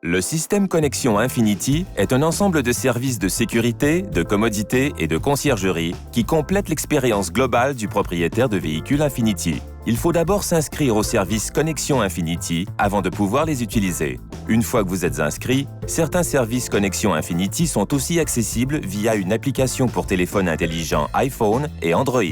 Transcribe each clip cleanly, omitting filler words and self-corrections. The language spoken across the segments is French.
Le système Connexion Infinity est un ensemble de services de sécurité, de commodité et de conciergerie qui complètent l'expérience globale du propriétaire de véhicules Infinity. Il faut d'abord s'inscrire au service Connexion Infinity avant de pouvoir les utiliser. Une fois que vous êtes inscrit, certains services Connexion Infinity sont aussi accessibles via une application pour téléphone intelligent iPhone et Android.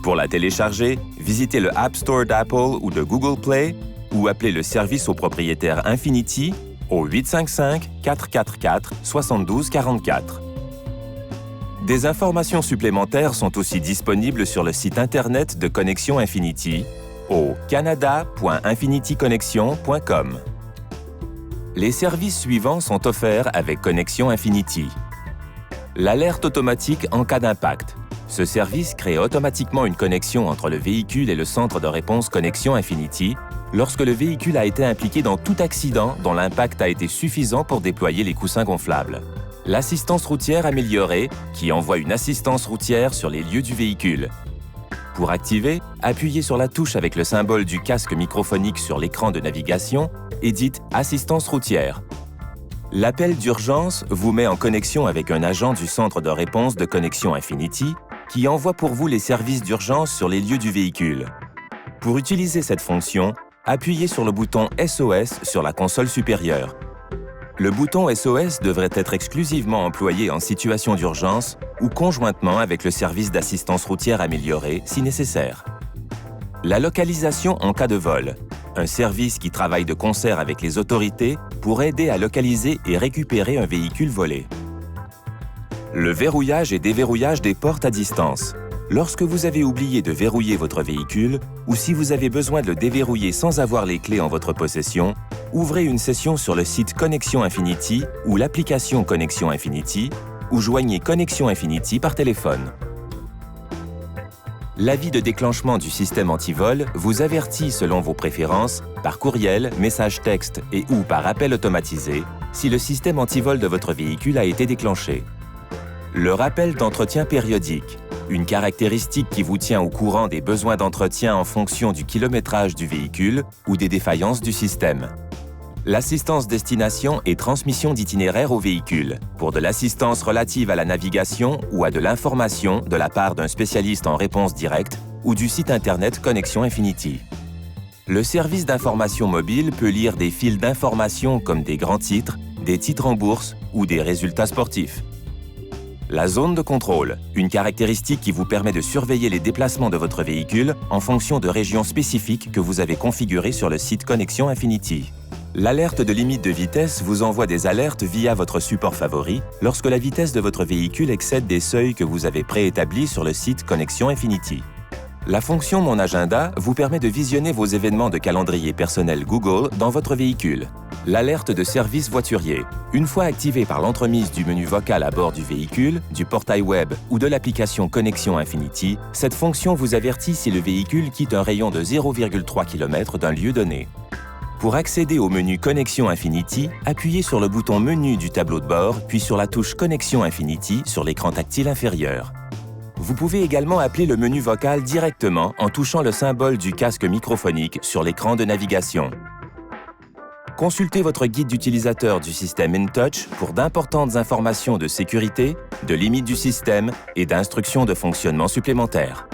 Pour la télécharger, visitez le App Store d'Apple ou de Google Play ou appelez le service au propriétaire Infinity au 855-444-7244. Des informations supplémentaires sont aussi disponibles sur le site Internet de Connexion Infinity au canada.infinityconnexion.com. Les services suivants sont offerts avec Connexion Infinity. L'alerte automatique en cas d'impact. Ce service crée automatiquement une connexion entre le véhicule et le centre de réponse Connexion Infinity lorsque le véhicule a été impliqué dans tout accident dont l'impact a été suffisant pour déployer les coussins gonflables. L'assistance routière améliorée, qui envoie une assistance routière sur les lieux du véhicule. Pour activer, appuyez sur la touche avec le symbole du casque microphonique sur l'écran de navigation et dites « Assistance routière ». L'appel d'urgence vous met en connexion avec un agent du centre de réponse de Connexion Infinity qui envoie pour vous les services d'urgence sur les lieux du véhicule. Pour utiliser cette fonction, appuyez sur le bouton SOS sur la console supérieure. Le bouton SOS devrait être exclusivement employé en situation d'urgence ou conjointement avec le service d'assistance routière améliorée si nécessaire. La localisation en cas de vol. Un service qui travaille de concert avec les autorités pour aider à localiser et récupérer un véhicule volé. Le verrouillage et déverrouillage des portes à distance. Lorsque vous avez oublié de verrouiller votre véhicule ou si vous avez besoin de le déverrouiller sans avoir les clés en votre possession, ouvrez une session sur le site Connexion Infinity ou l'application Connexion Infinity ou joignez Connexion Infinity par téléphone. L'avis de déclenchement du système antivol vous avertit selon vos préférences, par courriel, message texte et ou par appel automatisé, si le système antivol de votre véhicule a été déclenché. Le rappel d'entretien périodique. Une caractéristique qui vous tient au courant des besoins d'entretien en fonction du kilométrage du véhicule ou des défaillances du système. L'assistance destination et transmission d'itinéraire au véhicule, pour de l'assistance relative à la navigation ou à de l'information de la part d'un spécialiste en réponse directe ou du site Internet Connexion Infinity. Le service d'information mobile peut lire des fils d'information comme des grands titres, des titres en bourse ou des résultats sportifs. La zone de contrôle, une caractéristique qui vous permet de surveiller les déplacements de votre véhicule en fonction de régions spécifiques que vous avez configurées sur le site Connexion Infinity. L'alerte de limite de vitesse vous envoie des alertes via votre support favori lorsque la vitesse de votre véhicule excède des seuils que vous avez préétablis sur le site Connexion Infinity. La fonction Mon agenda vous permet de visionner vos événements de calendrier personnel Google dans votre véhicule. L'alerte de service voiturier. Une fois activée par l'entremise du menu vocal à bord du véhicule, du portail web ou de l'application Connexion Infinity, cette fonction vous avertit si le véhicule quitte un rayon de 0,3 km d'un lieu donné. Pour accéder au menu Connexion Infinity, appuyez sur le bouton Menu du tableau de bord, puis sur la touche Connexion Infinity sur l'écran tactile inférieur. Vous pouvez également appeler le menu vocal directement en touchant le symbole du casque microphonique sur l'écran de navigation. Consultez votre guide d'utilisateur du système InTouch pour d'importantes informations de sécurité, de limites du système et d'instructions de fonctionnement supplémentaires.